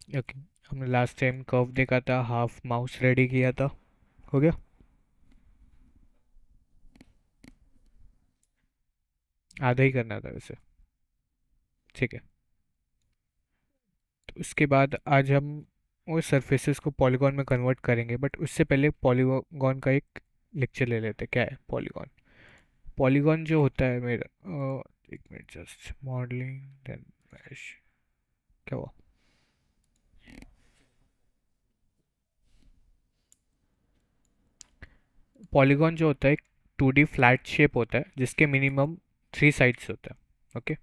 Okay, हमने last time curve देखा था, हाफ माउस रेडी किया था, हो गया। आधा ही करना था वैसे। ठीक है। तो उसके बाद आज हम वो सरफेसेस को पॉलीगॉन में कन्वर्ट करेंगे, बट उससे पहले पॉलीगॉन का एक लेक्चर ले लेते हैं। क्या है पॉलीगॉन? पॉलीगॉन जो होता है मेरा एक minute, just modelling then mesh, क्या हुआ? पॉलीगॉन जो होता है एक 2D फ्लैट शेप होता है जिसके मिनिमम 3 साइड्स होता है। ओके।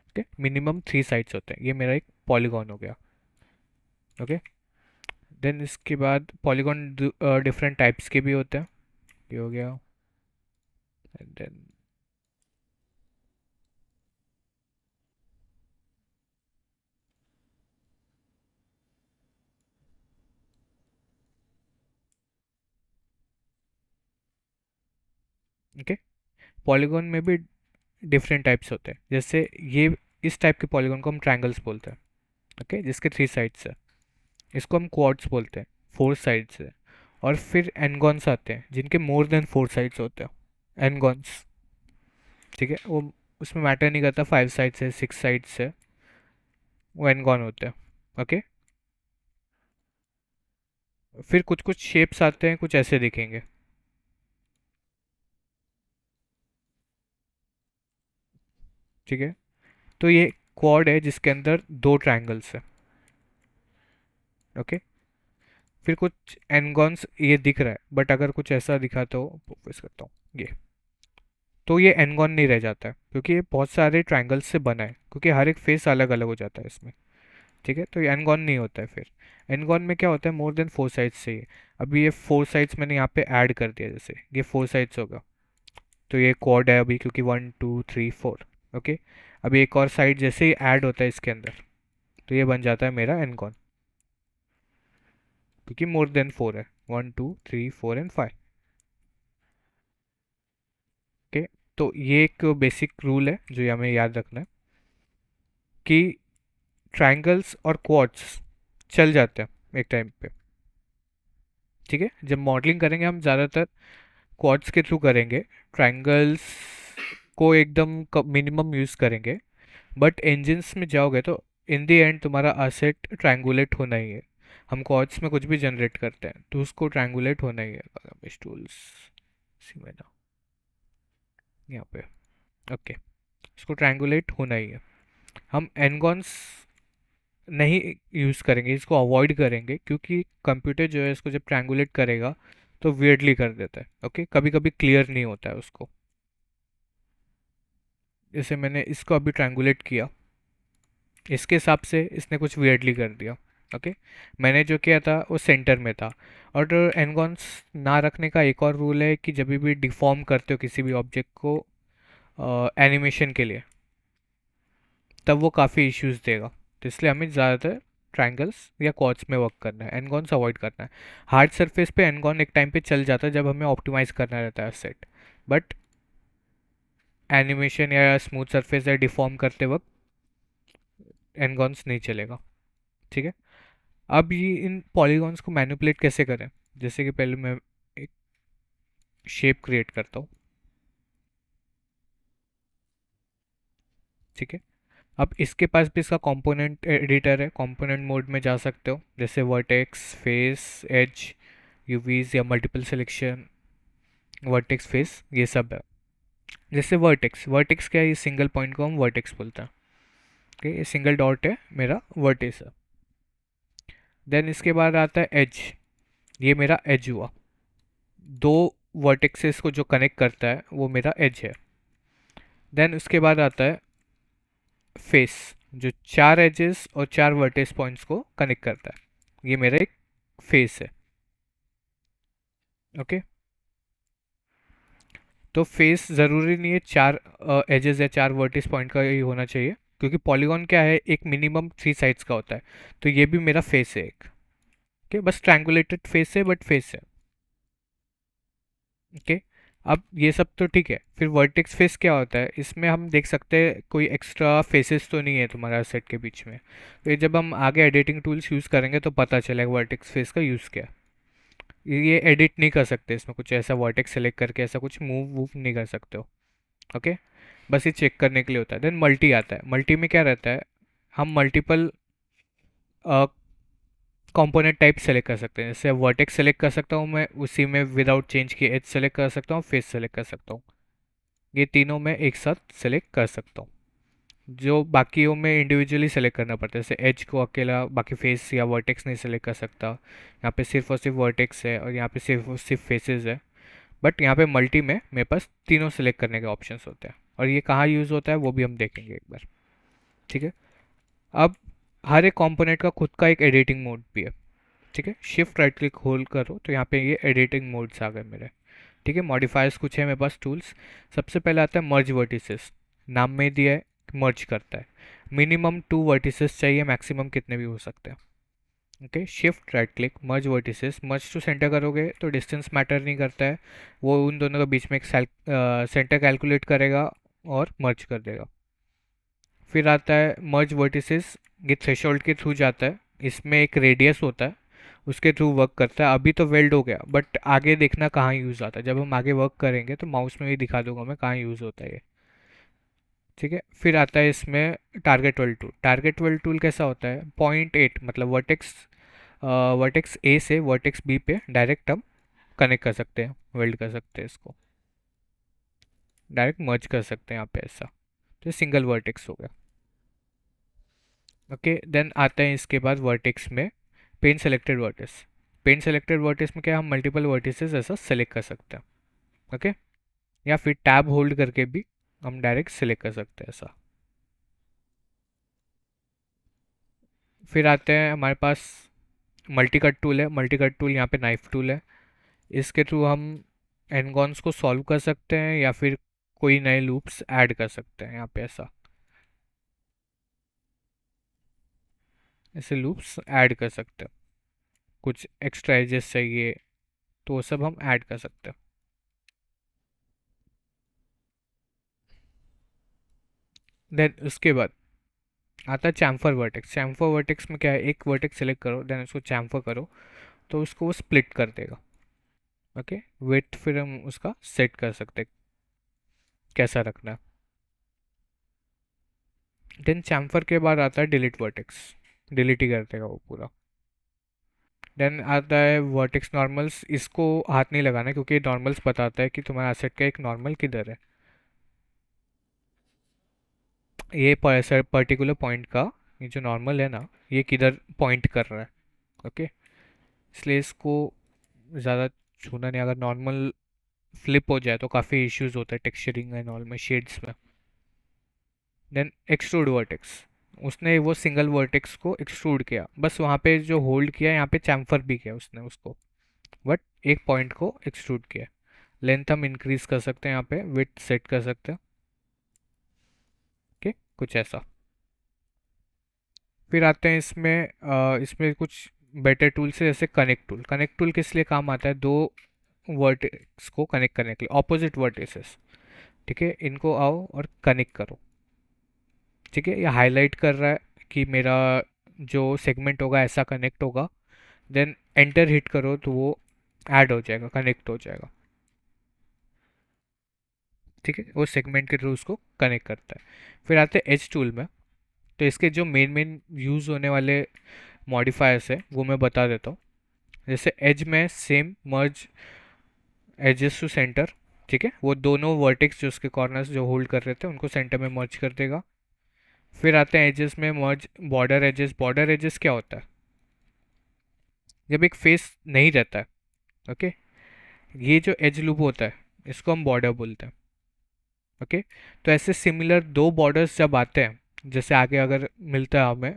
ओके, मिनिमम 3 साइड्स होते हैं, ये मेरा एक पॉलीगॉन हो गया। ओके। देन इसके बाद पॉलीगॉन डिफरेंट टाइप्स के भी होते हैं, ये हो गया। एंड देन ओके, पॉलीगॉन में भी डिफरेंट टाइप्स होते हैं, जैसे ये इस टाइप के पॉलीगॉन को हम ट्रायंगल्स बोलते हैं। ओके, जिसके 3 साइड्स है, इसको हम क्वाड्स बोलते हैं, 4 साइड्स है। और फिर एनगॉन्स आते हैं जिनके मोर देन 4 साइड्स होते हैं, एनगॉन्स। ठीक है, वो उसमें मैटर नहीं करता 5 साइड्स है 6 साइड्स है, वो एनगॉन होते हैं। ओके। फिर कुछ कुछ शेप्स आते हैं, कुछ ऐसे दिखेंगे। ठीक है, तो ये क्वाड है जिसके अंदर 2 ट्रायंगल्स है। ओके। फिर कुछ एनगॉन्स ये दिख रहा है, बट अगर कुछ ऐसा दिखा तो फोकस करता हूँ ये, तो ये एनगॉन नहीं रह जाता है क्योंकि ये बहुत सारे ट्रायंगल्स से बना है, क्योंकि हर एक फेस अलग अलग हो जाता है इसमें। ठीक है, तो ये एनगॉन नहीं होता है फिर। एनगॉन में क्या होता है, मोर देन 4 साइड्स चाहिए। अभी ये 4 साइड्स मैंने यहाँ पे ऐड कर दिया, जैसे ये 4 साइड्स होगा, तो ये क्वाड है अभी, क्योंकि 1 2 3 4। ओके। अभी एक और साइड जैसे ही ऐड होता है इसके अंदर, तो ये बन जाता है मेरा एनगॉन, क्योंकि मोर देन 4 है, 1 2 3 4 एंड 5। ओके। तो ये एक बेसिक रूल है जो ये हमें याद रखना है कि ट्रायंगल्स और क्वाड्स चल जाते हैं एक टाइम पे। ठीक है, जब मॉडलिंग करेंगे हम ज़्यादातर क्वाड्स के थ्रू करेंगे, ट्रायंगल्स को एकदम मिनिमम यूज़ करेंगे। बट इंजिन्स में जाओगे तो इन दी एंड तुम्हारा असेट ट्रायंगुलेट होना ही है। हम क्वाड्स में कुछ भी जनरेट करते हैं तो उसको ट्रायंगुलेट होना ही है। टूल्स सीमेना यहाँ पे। ओके, इसको ट्रायंगुलेट होना ही है। हम एनगॉन्स नहीं यूज़ करेंगे, इसको अवॉइड करेंगे, क्योंकि कंप्यूटर जो है इसको जब ट्रायंगुलेट करेगा तो वियर्डली कर देता है। ओके, कभी कभी क्लियर नहीं होता है उसको। जैसे मैंने इसको अभी ट्रायंगुलेट किया, इसके हिसाब से इसने कुछ वियर्डली कर दिया। ओके। मैंने जो किया था वो सेंटर में था। और एनगॉन्स ना रखने का एक और रूल है कि जब भी डिफॉर्म करते हो किसी भी ऑब्जेक्ट को एनिमेशन के लिए, तब वो काफ़ी इश्यूज देगा। तो इसलिए हमें ज़्यादातर ट्रायंगल्स या क्वाड्स में वर्क करना है, एनगॉन्स अवॉइड करना है। हार्ड सरफेस पे एनगॉन एक टाइम पे चल जाता है जब हमें ऑप्टिमाइज करना रहता है सेट, बट एनिमेशन या स्मूथ सरफेस या डिफॉर्म करते वक्त एनगॉन्स नहीं चलेगा। ठीक है। अब ये इन पॉलीगॉन्स को मैनिपुलेट कैसे करें? जैसे कि पहले मैं एक शेप क्रिएट करता हूँ। ठीक है। अब इसके पास भी इसका कंपोनेंट एडिटर है, कंपोनेंट मोड में जा सकते हो, जैसे वर्टेक्स, फेस, एज, यूवीज या मल्टीपल सिलेक्शन, वर्टेक्स, फेस, ये सब है। जैसे वर्टेक्स, वर्टेक्स क्या है, ये सिंगल पॉइंट को हम वर्टेक्स बोलते हैं। ओके, ये सिंगल डॉट है मेरा वर्टेक्स है। देन इसके बाद आता है एज, ये मेरा एज हुआ, दो वर्टेक्सेस को जो कनेक्ट करता है वो मेरा एज है। देन उसके बाद आता है फेस, जो 4 एजेस और 4 वर्टेक्स पॉइंट्स को कनेक्ट करता है, ये मेरा एक फेस है। ओके। तो फेस ज़रूरी नहीं है 4 एजेस या 4 वर्टेक्स पॉइंट का ही होना चाहिए, क्योंकि पॉलीगॉन क्या है, एक मिनिमम 3 साइड्स का होता है। तो ये भी मेरा फेस है एक। ओके, बस ट्रायंगुलेटेड फेस है, बट फेस है। ओके। अब ये सब तो ठीक है, फिर वर्टेक्स फेस क्या होता है, इसमें हम देख सकते हैं कोई एक्स्ट्रा फेसेस तो नहीं है तुम्हारा सेट के बीच में। तो ये जब हम आगे एडिटिंग टूल्स यूज़ करेंगे तो पता चलेगा वर्टेक्स फेस का यूज़ क्या है। ये एडिट नहीं कर सकते इसमें कुछ ऐसा, वर्टेक्स सेलेक्ट करके ऐसा कुछ मूव वूव नहीं कर सकते हो। ओके, बस ये चेक करने के लिए होता है। देन मल्टी आता है, मल्टी में क्या रहता है, हम मल्टीपल कंपोनेंट टाइप सेलेक्ट कर सकते हैं। जैसे वर्टेक्स सेलेक्ट कर सकता हूँ मैं, उसी में विदाउट चेंज किए एज सेलेक्ट कर सकता हूँ, फेस सेलेक्ट कर सकता हूँ। ये तीनों मैं एक साथ सेलेक्ट कर सकता हूँ। जो बाकियों में इंडिविजुअली सेलेक्ट करना पड़ता है, जैसे एज को अकेला बाकी फेस या वर्टेक्स नहीं सेलेक्ट कर सकता। यहाँ पे सिर्फ और सिर्फ वर्टेक्स है और यहाँ पे सिर्फ और सिर्फ फेसेस है। बट यहाँ पे मल्टी में मेरे पास तीनों सेलेक्ट करने के ऑप्शंस होते हैं, और ये कहाँ यूज़ होता है वो भी हम देखेंगे एक बार। ठीक है, अब हर एक कंपोनेंट का खुद का एक एडिटिंग मोड भी है। ठीक है, शिफ्ट राइट क्लिक होल्ड करो तो यहाँ पे ये एडिटिंग मोड्स आ गए मेरे। ठीक है, मॉडिफायर्स कुछ है मेरे पास टूल्स। सबसे पहले आता है मर्ज वर्टिसेस, नाम में दिया है मर्ज करता है। मिनिमम 2 वर्टिसेस चाहिए, मैक्सिमम कितने भी हो सकते हैं। Okay, shift right click merge vertices, merge to center करोगे तो डिस्टेंस मैटर नहीं करता है, वो उन दोनों के बीच में एक सेंटर कैलकुलेट करेगा और मर्ज कर देगा। फिर आता है मर्ज वर्टिसेस, ये थ्रेशोल्ड के थ्रू जाता है, इसमें एक रेडियस होता है, उसके थ्रू वर्क करता है। अभी तो वेल्ड हो गया, बट आगे देखना कहाँ यूज़ आता है, जब हम आगे वर्क करेंगे तो माउस में भी दिखा दूंगा मैं कहाँ यूज़ होता है ये। ठीक है, फिर आता है इसमें target weld tool. Target weld tool कैसा होता है, पॉइंट एट मतलब वर्टेक्स, वर्टेक्स ए से वर्टेक्स बी पे डायरेक्ट हम कनेक्ट कर सकते हैं, वेल्ड कर सकते हैं इसको, डायरेक्ट मर्ज कर सकते हैं यहाँ पे ऐसा। तो सिंगल वर्टेक्स हो गया। ओके, देन आता है इसके बाद वर्टेक्स में pen selected verts. Pen selected verts में क्या हम मल्टीपल वर्टिसेस ऐसा सेलेक्ट कर सकते हैं। ओके, या फिर टैब होल्ड करके भी हम डायरेक्ट सेलेक्ट कर सकते हैं ऐसा। फिर आते हैं हमारे पास मल्टी कट टूल है। मल्टी कट टूल यहाँ पे नाइफ टूल है, इसके थ्रू हम एनगॉन्स को सॉल्व कर सकते हैं या फिर कोई नए लूप्स ऐड कर सकते हैं यहाँ पे ऐसा। ऐसे लूप्स ऐड कर सकते हैं, कुछ एक्स्ट्रा एजेस चाहिए तो वो सब हम ऐड कर सकते हैं। देन उसके बाद आता है चैम्फर वर्टेक्स। चैम्फर वर्टेक्स में क्या है, एक वर्टेक्स सेलेक्ट करो देन उसको चैम्फर करो तो उसको वो स्प्लिट कर देगा। ओके, वेट फिर हम उसका सेट कर सकते हैं कैसा रखना है। देन चैम्फर के बाद आता है डिलीट वर्टेक्स, डिलीट ही कर देगा वो पूरा। देन आता है वर्टेक्स नॉर्मल्स, इसको हाथ नहीं लगाना क्योंकि नॉर्मल्स बताता है कि तुम्हारा एसेट का एक नॉर्मल किधर है, ये पर्टिकुलर पॉइंट का ये जो नॉर्मल है ना ये किधर पॉइंट कर रहा है। ओके, इसलिए इसको ज़्यादा छूना नहीं, अगर नॉर्मल फ्लिप हो जाए तो काफ़ी इश्यूज होता है टेक्सचरिंग एंड ऑल में, शेड्स में। देन एक्सट्रूड वर्टेक्स, उसने वो सिंगल वर्टेक्स को एक्सट्रूड किया, बस वहाँ पे जो होल्ड किया यहाँ पे चैम्फर भी किया उसने उसको, बट एक पॉइंट को एक्सट्रूड किया। लेंथ हम इंक्रीज कर सकते हैं, यहाँ पे विड्थ सेट कर सकते हैं। ओके, कुछ ऐसा। फिर आते हैं इसमें इसमें कुछ बेटर टूल्स है, जैसे कनेक्ट टूल। कनेक्ट टूल किस लिए काम आता है, दो वर्टेक्स को कनेक्ट करने के लिए, ऑपोजिट वर्टिसेस। ठीक है, इनको आओ और कनेक्ट करो। ठीक है, ये हाईलाइट कर रहा है कि मेरा जो सेगमेंट होगा ऐसा कनेक्ट होगा। देन एंटर हिट करो तो वो ऐड हो जाएगा, कनेक्ट हो जाएगा। ठीक है, वो सेगमेंट के थ्रू उसको कनेक्ट करता है। फिर आते हैं एज टूल में, तो इसके जो मेन मेन यूज़ होने वाले मॉडिफायर्स है वो मैं बता देता हूँ। जैसे एज में same merge edges to center. ठीक है, वो दोनों वर्टेक्स जो उसके कॉर्नर्स जो होल्ड कर रहे थे उनको सेंटर में मर्ज कर देगा। फिर आते हैं एजेस में मर्ज बॉर्डर एजेस। बॉर्डर एजेस क्या होता है, जब एक फेस नहीं रहता है। ओके, ये जो एज लूप होता है इसको हम बॉर्डर बोलते हैं। ओके, तो ऐसे सिमिलर दो बॉर्डर्स जब आते हैं, जैसे आगे अगर मिलता है हमें,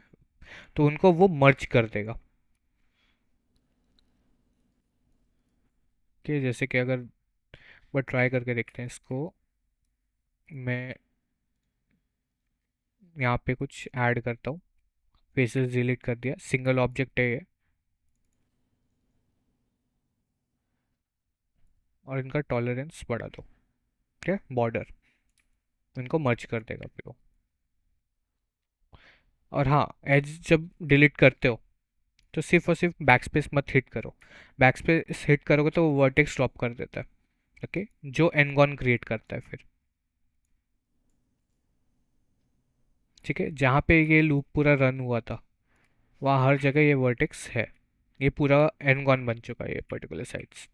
तो उनको वो मर्ज कर देगा। ओके, जैसे कि अगर वो ट्राई करके देखते हैं इसको, मैं यहाँ पे कुछ ऐड करता हूँ, फेसेस डिलीट कर दिया, सिंगल ऑब्जेक्ट है ये। और इनका टॉलरेंस बढ़ा दो। ठीक है, बॉर्डर इनको मर्ज कर देगा फिर वो। और हाँ, एज जब डिलीट करते हो तो सिर्फ और सिर्फ बैक स्पेस मत हिट करो। बैक स्पेस हिट करोगे तो वो वर्टेक्स ड्रॉप कर देता है। ओके, जो एनगॉन क्रिएट करता है फिर। ठीक है, जहाँ पे ये लूप पूरा रन हुआ था वहाँ हर जगह ये वर्टेक्स है। ये पूरा एनगॉन बन चुका है ये पर्टिकुलर साइट्स।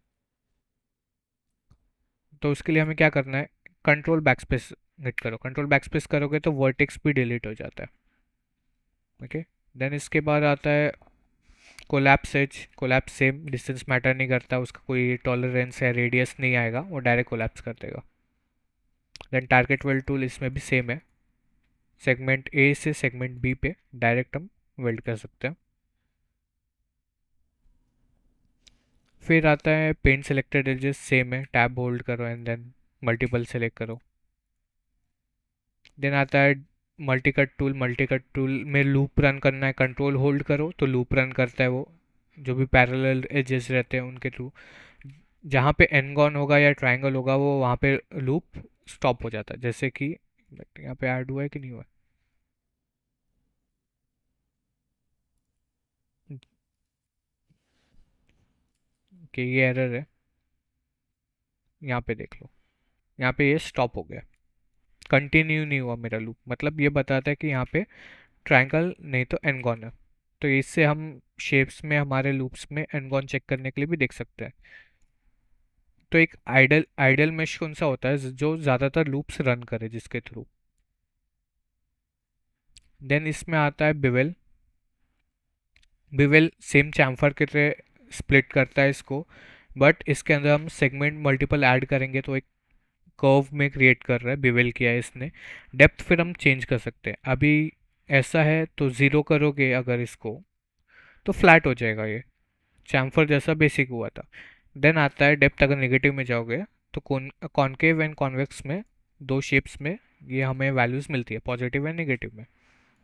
तो उसके लिए हमें क्या करना है, कंट्रोल बैकस्पेस हिट करो। कंट्रोल बैकस्पेस करोगे तो वर्टेक्स भी डिलीट हो जाता है। ओके, देन इसके बाद आता है collapse edge. Collapse same, distance matter नहीं करता, उसका कोई टॉलरेंस या रेडियस नहीं आएगा, वो डायरेक्ट कोलैप्स कर देगा। देन टारगेट वेल्ड टूल, इसमें भी सेम है। सेगमेंट ए से सेगमेंट बी पे डायरेक्ट हम वेल्ड कर सकते हैं। फिर आता है पेंट सेलेक्टेड एजेस, सेम है, टैब होल्ड करो एंड देन मल्टीपल सेलेक्ट करो। देन आता है multi cut tool. Multi cut tool में लूप रन करना है, कंट्रोल होल्ड करो तो लूप रन करता है वो, जो भी पैरेलल एजेस रहते हैं उनके थ्रू। जहाँ पे एनगॉन होगा या ट्रायंगल होगा वो वहाँ पे लूप स्टॉप हो जाता है। जैसे कि यहाँ पे ऐड हुआ है कि नहीं हुआ है कि ये एरर है, यहाँ पे देख लो। यहाँ पे ये स्टॉप हो गया, कंटिन्यू नहीं हुआ मेरा लूप। मतलब ये बताता है कि यहाँ पे ट्रायंगल नहीं तो एनगॉन है। तो इससे हम शेप्स में हमारे लूप्स में एनगॉन चेक करने के लिए भी देख सकते हैं। तो एक आइडल आइडल मेश कौन सा होता है, जो ज़्यादातर लूप्स रन करे जिसके थ्रू। देन इसमें आता है बिवेल। बिवेल सेम चैम्फर की तरह स्प्लिट करता है इसको, बट इसके अंदर हम सेगमेंट मल्टीपल ऐड करेंगे तो एक कर्व में क्रिएट कर रहा है, बिवेल किया है इसने। डेप्थ फिर हम चेंज कर सकते हैं। अभी ऐसा है तो ज़ीरो करोगे अगर इसको तो फ्लैट हो जाएगा ये, चैम्फर जैसा बेसिक हुआ था। देन आता है डेप्थ। अगर नेगेटिव में जाओगे तो कॉनकेव एंड कॉन्वेक्स में, दो शेप्स में ये हमें वैल्यूज़ मिलती है, पॉजिटिव एंड नेगेटिव में।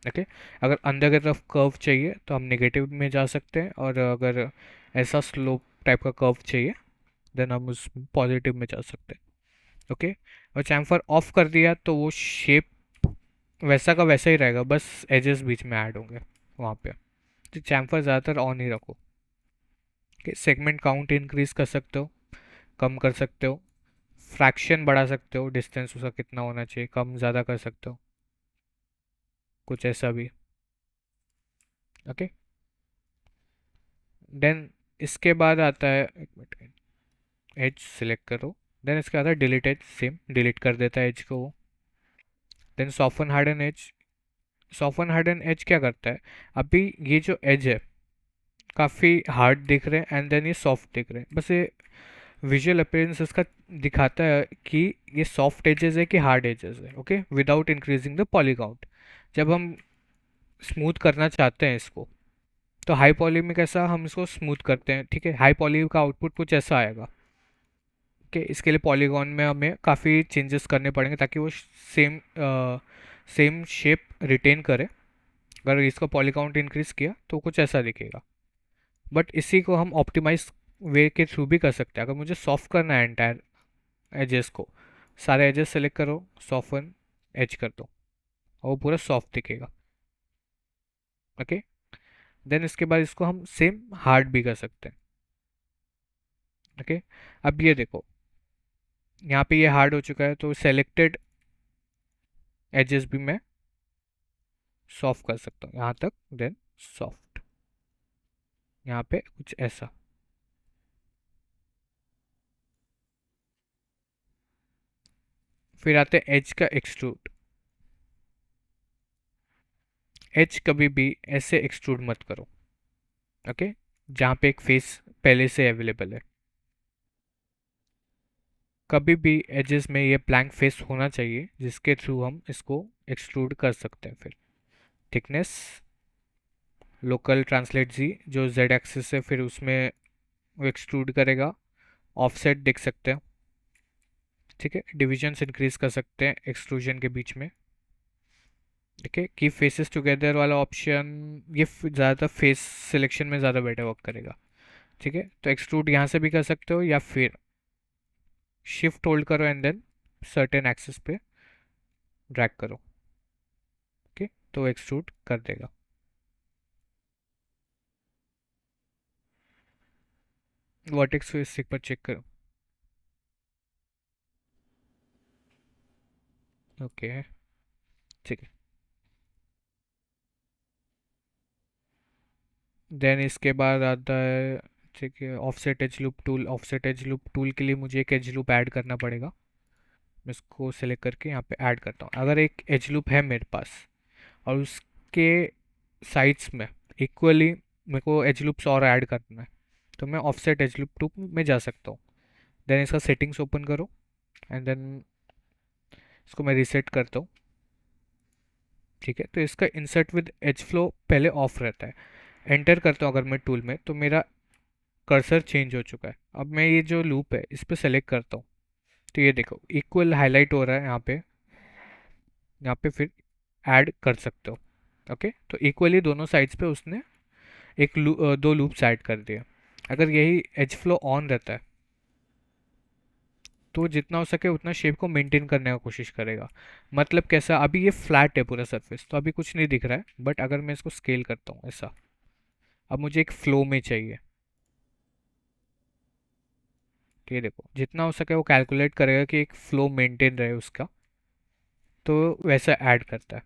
ओके, अगर अंदर की तरफ कर्व चाहिए तो हम नेगेटिव में जा सकते हैं, और अगर ऐसा स्लोप टाइप का कर्व चाहिए देन हम उस पॉजिटिव में जा सकते हैं। ओके, और चैम्फर ऑफ कर दिया तो वो शेप वैसा का वैसा ही रहेगा, बस एजेस बीच में ऐड होंगे वहाँ पे। तो चैम्फर ज़्यादातर ऑन ही रखो। सेगमेंट काउंट इंक्रीज कर सकते हो, कम कर सकते हो, फ्रैक्शन बढ़ा सकते हो, डिस्टेंस उसका कितना होना चाहिए कम ज़्यादा कर सकते हो, कुछ ऐसा भी। ओके, देन इसके बाद आता है, एक मिनट, एज सिलेक्ट करो। देन इसके बाद डिलीट एज, सेम डिलीट कर देता है एज को वो। Then soften harden edge. Soften harden edge क्या करता है, अभी ये जो एज है काफ़ी हार्ड दिख रहे हैं एंड देन ये सॉफ्ट दिख रहे हैं, बस ये विजुअल अपीयरेंस इसका दिखाता है कि ये सॉफ्ट एजेस है कि हार्ड एजेस है। Okay, without increasing the poly count. जब हम स्मूथ करना चाहते हैं इसको तो हाई पॉली में कैसा हम इसको स्मूथ करते हैं, ठीक है, हाई पॉली का आउटपुट कुछ ऐसा आएगा। कि इसके लिए पॉलीगॉन में हमें काफ़ी चेंजेस करने पड़ेंगे ताकि वो सेम सेम शेप रिटेन करे। अगर इसका पॉली काउंट इंक्रीज किया तो कुछ ऐसा दिखेगा। बट इसी को हम ऑप्टिमाइज वे के थ्रू भी कर सकते हैं। अगर मुझे सॉफ्ट करना है एंटायर एजेस को, सारे एजेस सेलेक्ट करो, सॉफ्टन एज कर दो और वो पूरा सॉफ्ट दिखेगा। ओके, देन इसके बाद इसको हम सेम हार्ड भी कर सकते हैं। ओके, अब ये देखो यहाँ पे ये हार्ड हो चुका है तो सेलेक्टेड एजेस भी मैं सॉफ्ट कर सकता हूँ यहाँ तक। देन सॉफ्ट यहाँ पे कुछ ऐसा। फिर आते हैं एज का एक्सट्रूड। एज कभी भी ऐसे एक्सट्रूड मत करो, ओके, जहाँ पे एक फेस पहले से अवेलेबल है। कभी भी एजेस में ये ब्लैंक फेस होना चाहिए जिसके थ्रू हम इसको एक्सट्रूड कर सकते हैं। फिर थिकनेस, लोकल ट्रांसलेट जी, जो जेड एक्सिस है फिर उसमें वो एक्सट्रूड करेगा। ऑफसेट देख सकते हैं, ठीक है, डिविजन्स इंक्रीज कर सकते हैं एक्सट्रूजन के बीच में। ठीक है, की फेसेस टुगेदर वाला ऑप्शन ये ज़्यादातर फेस सिलेक्शन में ज़्यादा बेटर वर्क करेगा। ठीक है, तो एक्सट्रूड यहाँ से भी कर सकते हो या फिर शिफ्ट होल्ड करो एंड देन सर्टेन एक्सिस पे ड्रैग करो। ओके, तो एक्सट्रूड कर देगा। वर्टेक्स फेस एक बार चेक करो। ओके, ठीक है। देन इसके बाद आता है, ठीक है, offset as loop tool. Offset as loop tool के लिए मुझे एक एज लूप ऐड करना पड़ेगा। मैं इसको सेलेक्ट करके यहाँ पे ऐड करता हूँ। अगर एक एज लूप है मेरे पास और उसके साइड्स में इक्वली मेरे को एज लूप्स और ऐड करना है, तो मैं ऑफसेट एज लूप टूल में जा सकता हूँ। देन इसका सेटिंग्स ओपन करो एंड देन इसको मैं रीसेट करता हूँ। ठीक है, तो इसका इंसर्ट विद एज फ्लो पहले ऑफ रहता है। एंटर करता हूँ अगर मैं टूल में, तो मेरा कर्सर चेंज हो चुका है। अब मैं ये जो लूप है इस पर सेलेक्ट करता हूँ, तो ये देखो इक्वल हाईलाइट हो रहा है यहाँ पे। यहाँ पे फिर ऐड कर सकते हो। ओके, तो इक्वली दोनों साइड्स पे उसने दो लूप्स ऐड कर दिए। अगर यही एज फ्लो ऑन रहता है तो जितना हो सके उतना शेप को मेंटेन करने का कोशिश करेगा। मतलब कैसा, अभी ये फ्लैट है पूरा सरफेस तो अभी कुछ नहीं दिख रहा है, बट अगर मैं इसको स्केल करता हूँ ऐसा, अब मुझे एक फ्लो में चाहिए। तो ये देखो जितना हो सके वो कैलकुलेट करेगा कि एक फ्लो मेंटेन रहे उसका, तो वैसा ऐड करता है।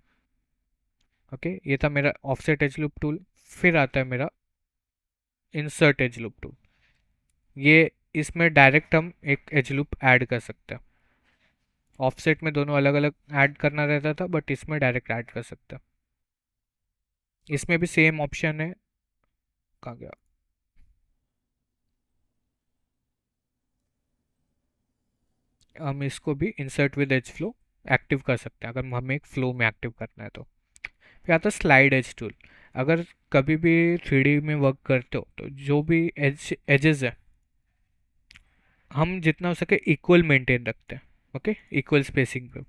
ओके, ये था मेरा ऑफसेट एज लूप टूल। फिर आता है मेरा इंसर्ट एज लूप टूल। ये इसमें डायरेक्ट हम एक एज लूप ऐड कर सकते हैं। ऑफसेट में दोनों अलग अलग ऐड करना रहता था, बट इसमें डायरेक्ट ऐड कर सकते हैं। इसमें भी सेम ऑप्शन है। कहाँ गया? हम इसको भी insert with edge flow active कर सकते हैं अगर हमें एक फ्लो में एक्टिव करना है तो। फिर आता है स्लाइड एज टूल। अगर कभी भी 3D में वर्क करते हो तो जो भी एजेस है हम जितना हो सके इक्वल मेंटेन रखते हैं। ओके, इक्वल स्पेसिंग पे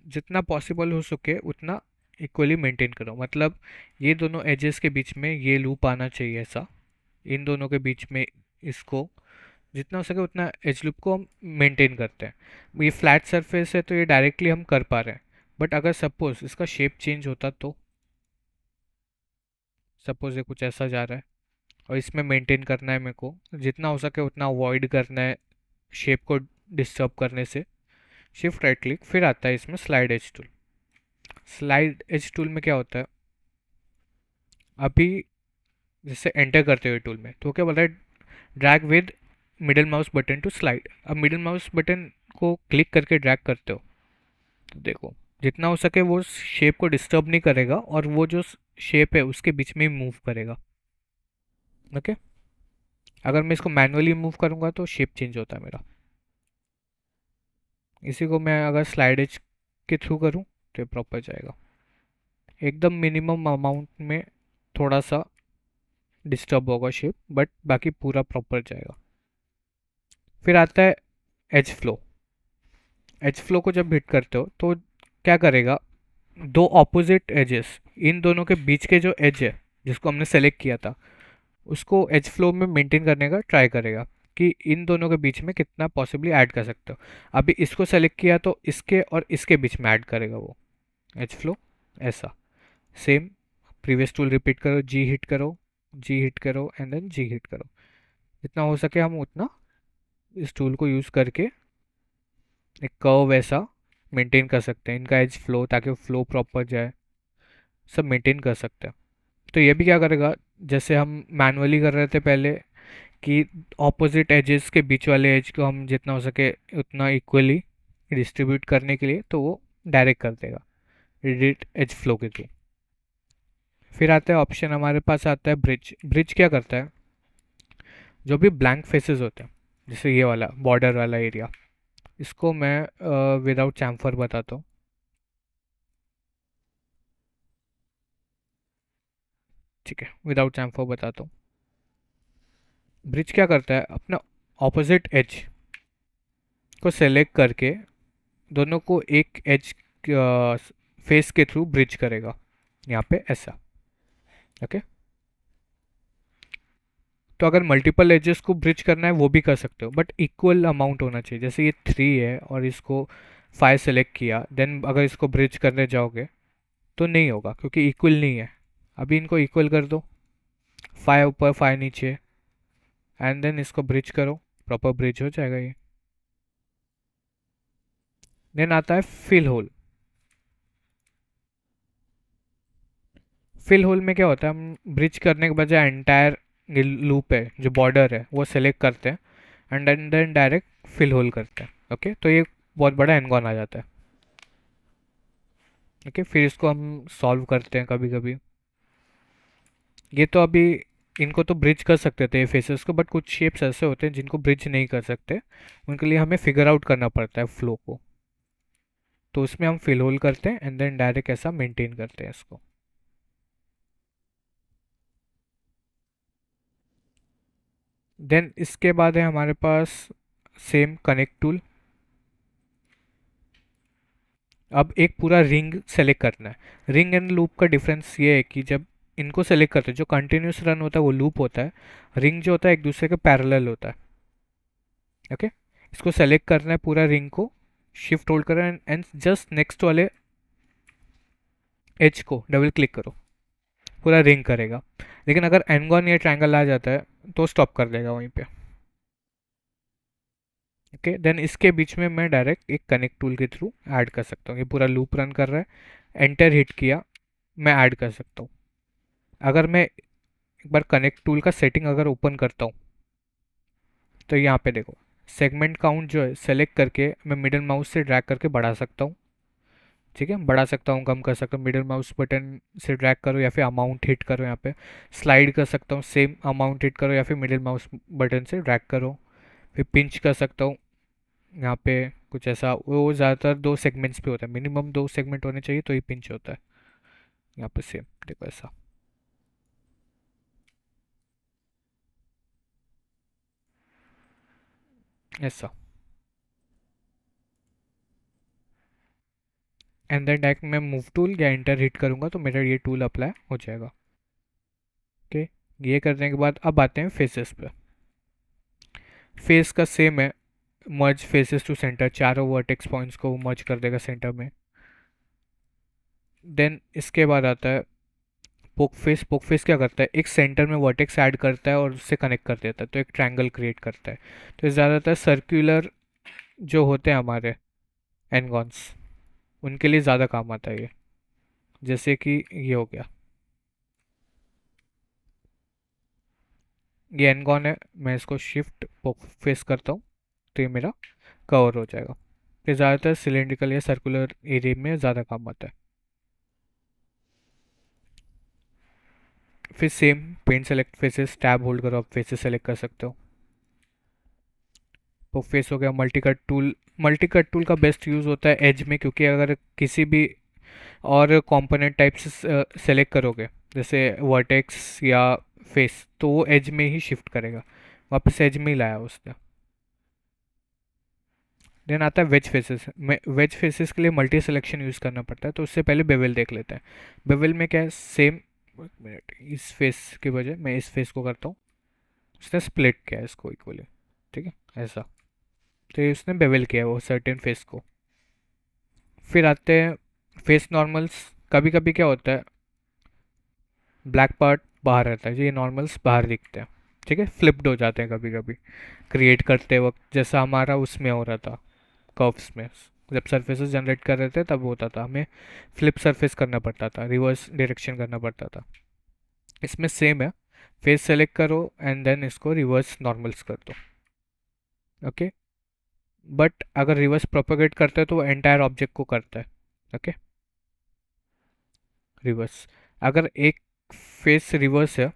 जितना पॉसिबल हो सके उतना इक्वली मेंटेन करो। मतलब ये दोनों एजेस के बीच में ये लूप आना चाहिए ऐसा, इन दोनों के बीच में इसको जितना हो सके उतना एज लूप को हम मेंटेन करते हैं। ये फ्लैट सरफेस है तो ये डायरेक्टली हम कर पा रहे हैं, बट अगर सपोज इसका शेप चेंज होता तो, सपोज ये कुछ ऐसा जा रहा है और इसमें मेंटेन करना है मेरे को, जितना हो सके उतना अवॉइड करना है शेप को डिस्टर्ब करने से। शिफ्ट राइट क्लिक, फिर आता है इसमें slide edge tool. Slide edge tool में क्या होता है, अभी जैसे एंटर करते हुए टूल में तो क्या बोल रहा है, drag with middle mouse button to slide. अब मिडिल माउस बटन को क्लिक करके ड्रैग करते हो तो देखो जितना हो सके वो शेप को डिस्टर्ब नहीं करेगा और वो जो शेप है उसके बीच में ही मूव करेगा। ओके, अगर मैं इसको मैनुअली मूव करूंगा तो शेप चेंज होता है मेरा। इसी को मैं अगर स्लाइड एज के थ्रू करूं तो ये प्रॉपर जाएगा। एकदम मिनिमम अमाउंट में थोड़ा सा डिस्टर्ब होगा शेप, बट बाकी पूरा प्रॉपर जाएगा। फिर आता है एज फ्लो। एज फ्लो को जब हिट करते हो तो क्या करेगा, दो ऑपोजिट एजेस, इन दोनों के बीच के जो एज है जिसको हमने सेलेक्ट किया था उसको एज फ्लो में मेंटेन करने का ट्राई करेगा कि इन दोनों के बीच में कितना पॉसिबली ऐड कर सकते हो। अभी इसको सेलेक्ट किया तो इसके और इसके बीच में ऐड करेगा वो एज फ्लो ऐसा। सेम प्रीवियस टूल रिपीट करो, जी हिट करो, जी हिट करो एंड देन जी हिट करो। जितना हो सके हम उतना इस टूल को यूज़ करके एक कर्व ऐसा मेंटेन कर सकते हैं, इनका एज फ्लो, ताकि फ्लो प्रॉपर जाए, सब मेंटेन कर सकते हैं। तो ये भी क्या करेगा, जैसे हम मैनुअली कर रहे थे पहले कि ऑपोजिट एजेस के बीच वाले एज को हम जितना हो सके उतना इक्वली डिस्ट्रीब्यूट करने के लिए, तो वो डायरेक्ट कर देगा एडिट एज फ्लो के थ्रू। फिर आता है ऑप्शन, हमारे पास आता है ब्रिज। ब्रिज क्या करता है, जो भी ब्लैंक फेसेस होते हैं जैसे ये वाला बॉर्डर वाला एरिया, इसको मैं विदाउट चैम्फर बताता हूँ। ठीक है, विदाउट चैम्फर बताता हूँ। ब्रिज क्या करता है, अपना ऑपोजिट एज को सेलेक्ट करके दोनों को एक एज फेस के थ्रू ब्रिज करेगा यहाँ पे ऐसा। ओके, तो अगर मल्टीपल एजेस को ब्रिज करना है वो भी कर सकते हो, बट इक्वल अमाउंट होना चाहिए। जैसे ये 3 है और इसको 5 सेलेक्ट किया, देन अगर इसको ब्रिज करने जाओगे तो नहीं होगा क्योंकि इक्वल नहीं है। अभी इनको इक्वल कर दो, 5 ऊपर 5 नीचे, एंड देन इसको ब्रिज करो, प्रॉपर ब्रिज हो जाएगा ये। देन आता है फिल होल। फिल होल में क्या होता है, हम ब्रिज करने के बजाय एंटायर लूप है जो बॉर्डर है वो सेलेक्ट करते हैं and then direct fill hole करते हैं। ओके, तो ये बहुत बड़ा एनगॉन आ जाता है। ओके, फिर इसको हम सॉल्व करते हैं कभी कभी। ये तो अभी इनको तो ब्रिज कर सकते थे फेसेस को, बट कुछ शेप्स ऐसे होते हैं जिनको ब्रिज नहीं कर सकते, उनके लिए हमें फिगर आउट करना पड़ता है फ्लो को। तो उसमें हम फिल होल करते हैं एंड देन डायरेक्ट ऐसा मेंटेन करते हैं इसको। देन इसके बाद है हमारे पास सेम कनेक्ट टूल। अब एक पूरा रिंग सेलेक्ट करना है। रिंग एंड लूप का डिफरेंस ये है कि जब इनको सेलेक्ट करते हैं, जो कंटिन्यूस रन होता है वो लूप होता है, रिंग जो होता है एक दूसरे के पैरेलल होता है। ओके, इसको सेलेक्ट करना है पूरा रिंग को, शिफ्ट होल्ड करो एंड जस्ट नेक्स्ट वाले एज को डबल क्लिक करो, पूरा रिंग करेगा। लेकिन अगर एनगॉन या ट्रायंगल आ जाता है तो स्टॉप कर देगा वहीं पे। ओके, देन इसके बीच में मैं डायरेक्ट एक कनेक्ट टूल के थ्रू ऐड कर सकता हूँ। ये पूरा लूप रन कर रहा है, एंटर हिट किया, मैं ऐड कर सकता हूँ। अगर मैं एक बार कनेक्ट टूल का सेटिंग अगर ओपन करता हूँ तो यहाँ पे देखो सेगमेंट काउंट जो है सेलेक्ट करके मैं मिडल माउस से ड्रैग करके बढ़ा सकता हूँ। ठीक है, बढ़ा सकता हूँ, कम कर सकता हूँ, मिडल माउस बटन से ड्रैग करो या फिर अमाउंट हिट करो। यहाँ पे स्लाइड कर सकता हूँ, सेम अमाउंट हिट करो या फिर मिडल माउस बटन से ड्रैग करो। फिर पिंच कर सकता हूँ यहाँ पे कुछ ऐसा। वो ज़्यादातर 2 सेगमेंट्स पे होता है, मिनिमम 2 सेगमेंट होने चाहिए तो ही पिंच होता है। यहाँ पे सेम देखो ऐसा। ऐसा एंड देन डायरेक्ट मैं मूव टूल या एंटर हिट करूँगा तो मेरा ये टूल अप्लाई हो जाएगा। ओके, ये करने के बाद अब आते हैं फेसेस पे। फेस का सेम है, मर्ज फेसेस टू सेंटर, चारों वर्टेक्स पॉइंट्स को मर्ज कर देगा सेंटर में। देन इसके बाद आता है पोक फेस। पोक फेस क्या करता है, एक सेंटर में वर्टेक्स ऐड करता है और उससे कनेक्ट कर देता है, तो एक ट्रायंगल क्रिएट करता है। तो ये ज़्यादातर सर्कुलर जो होते हैं हमारे एनगॉन्स उनके लिए ज़्यादा काम आता है ये। जैसे कि ये हो गया, ये एनगॉन है, मैं इसको शिफ्ट पोक फेस करता हूँ तो ये मेरा कवर हो जाएगा। ये ज़्यादातर सिलेंड्रिकल या सर्कुलर एरिया में ज़्यादा काम आता है। फिर same paint select faces, tab hold करो, आप फेसेस सेलेक्ट कर सकते हो। तो फेस हो गया। Multi cut tool, multi cut tool का बेस्ट यूज़ होता है एज में, क्योंकि अगर किसी भी और कंपोनेंट टाइप से सेलेक्ट करोगे जैसे वर्टेक्स या फेस, तो वो एज में ही शिफ्ट करेगा, वापस एज में ही लाया उसने। देन आता है वेज फेसेस में। वेज फेसेस के लिए मल्टी सिलेक्शन यूज़ करना पड़ता है, तो उससे पहले बेवल देख लेते हैं। बेवल में क्या है, सेम, एक मिनट, इस फेस के बजाय मैं इस फेस को करता हूँ, उसने स्प्लिट किया है इसको इक्वली। ठीक है, ऐसा। तो ये उसने बेवल किया है वो सर्टेन फेस को। फिर आते हैं फेस नॉर्मल्स। कभी कभी क्या होता है, ब्लैक पार्ट बाहर रहता है, जो ये नॉर्मल्स बाहर दिखते हैं। ठीक है, फ्लिप्ड हो जाते हैं कभी कभी क्रिएट करते वक्त, जैसा हमारा उसमें हो रहा था कर्व्स में। जब सरफेसेस जनरेट कर रहे थे तब होता था, हमें फ्लिप सरफेस करना पड़ता था, रिवर्स डायरेक्शन करना पड़ता था। इसमें सेम है, फेस सेलेक्ट करो एंड देन इसको रिवर्स नॉर्मल्स कर दो। ओके, बट अगर रिवर्स प्रोपोगेट करते हैं तो वो एंटायर ऑब्जेक्ट को करता है। ओके, रिवर्स, अगर एक फेस रिवर्स है,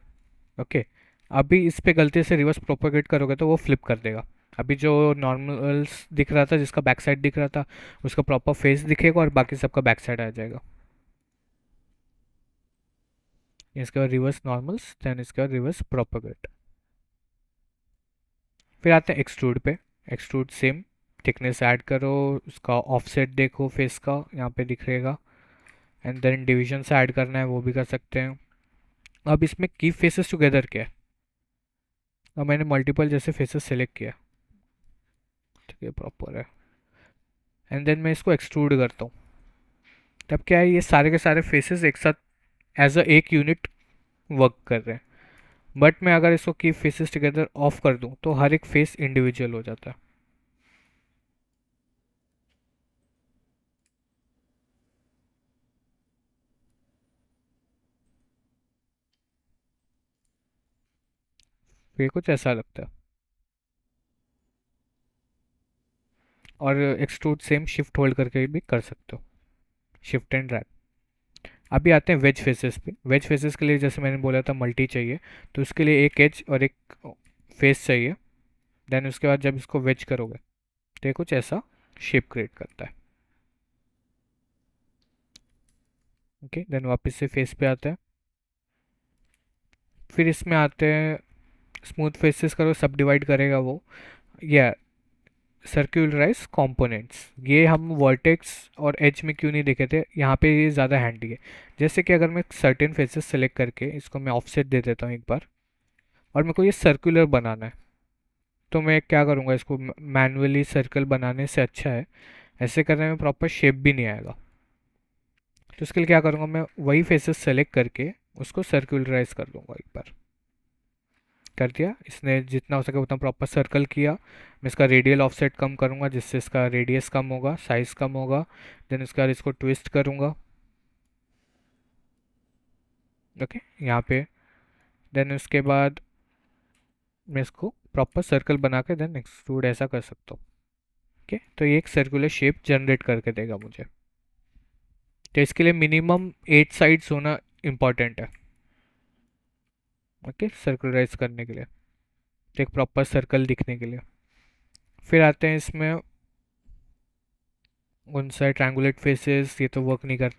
ओके, अभी इस पे गलती से रिवर्स प्रोपोगेट करोगे तो वो फ्लिप कर देगा। अभी जो नॉर्मल्स दिख रहा था, जिसका बैक साइड दिख रहा था, उसका प्रॉपर फेस दिखेगा और बाकी सबका बैक साइड आ जाएगा। इसके बाद रिवर्स नॉर्मल्स, देन इसके बाद रिवर्स प्रोपोगेट। फिर आते हैं एक्सट्रूड पे। एक्सट्रूड सेम, थिकनेस ऐड करो, उसका ऑफसेट देखो फेस का, यहाँ पे दिखेगा। एंड देन डिविजन से ऐड करना है वो भी कर सकते हैं। अब इसमें कीप फेसेस टुगेदर क्या है, अब मैंने मल्टीपल जैसे फेसेस सेलेक्ट किया, ठीक है, प्रॉपर है, एंड देन मैं इसको एक्सट्रूड करता हूँ। तब क्या है, ये सारे के सारे फेसेस एक साथ एज अ एक यूनिट वर्क कर रहे हैं। बट मैं अगर इसको कीप फेसेस टुगेदर ऑफ कर दूं तो हर एक फेस इंडिविजुअल हो जाता है। ये कुछ ऐसा लगता है। और एक्सट्रूड सेम शिफ्ट होल्ड करके भी कर सकते हो, शिफ्ट एंड ड्रैग। अभी आते हैं वेज फेसेस पे। वेज फेसेस के लिए जैसे मैंने बोला था मल्टी चाहिए, तो उसके लिए एक एज और एक फेस चाहिए। देन उसके बाद जब इसको वेज करोगे तो ये कुछ ऐसा शेप क्रिएट करता है। ओके, देन वापस से फेस पे आते हैं। फिर इसमें आते हैं स्मूथ फेसेस करो, सब डिवाइड करेगा वो, या सर्क्यूलराइज कंपोनेंट्स। ये हम वर्टेक्स और एज में क्यों नहीं देखे थे, यहाँ पे ये ज़्यादा हैंडी है। जैसे कि अगर मैं सर्टेन फेसेस सेलेक्ट करके इसको मैं ऑफसेट दे देता हूँ एक बार, और मेरे को ये सर्कुलर बनाना है, तो मैं क्या करूँगा, इसको मैनुअली सर्कल बनाने से अच्छा है ऐसे करने में प्रॉपर शेप भी नहीं आएगा। तो इसके लिए क्या करूँगा, मैं वही फेसेस सेलेक्ट करके उसको सर्कुलराइज कर दूंगा एक बार। कर दिया, इसने जितना हो सके उतना प्रॉपर सर्कल किया। मैं इसका रेडियल ऑफसेट कम करूँगा जिससे इसका रेडियस कम होगा, साइज़ कम होगा। देन उसके बाद इसको ट्विस्ट करूँगा। ओके, यहाँ पे। देन उसके बाद मैं इसको प्रॉपर सर्कल बना के देन एक्सट्रूड ऐसा कर सकता हूँ। ओके, तो ये एक सर्कुलर शेप जनरेट करके देगा मुझे। तो इसके लिए मिनिमम 8 साइड्स होना इम्पॉर्टेंट है। ओके, सर्कुलराइज करने के लिए, तो एक प्रॉपर सर्कल दिखने के लिए। फिर आते हैं इसमें उन साइड ट्रायंगुलेट फेसेस, ये तो वर्क नहीं कर,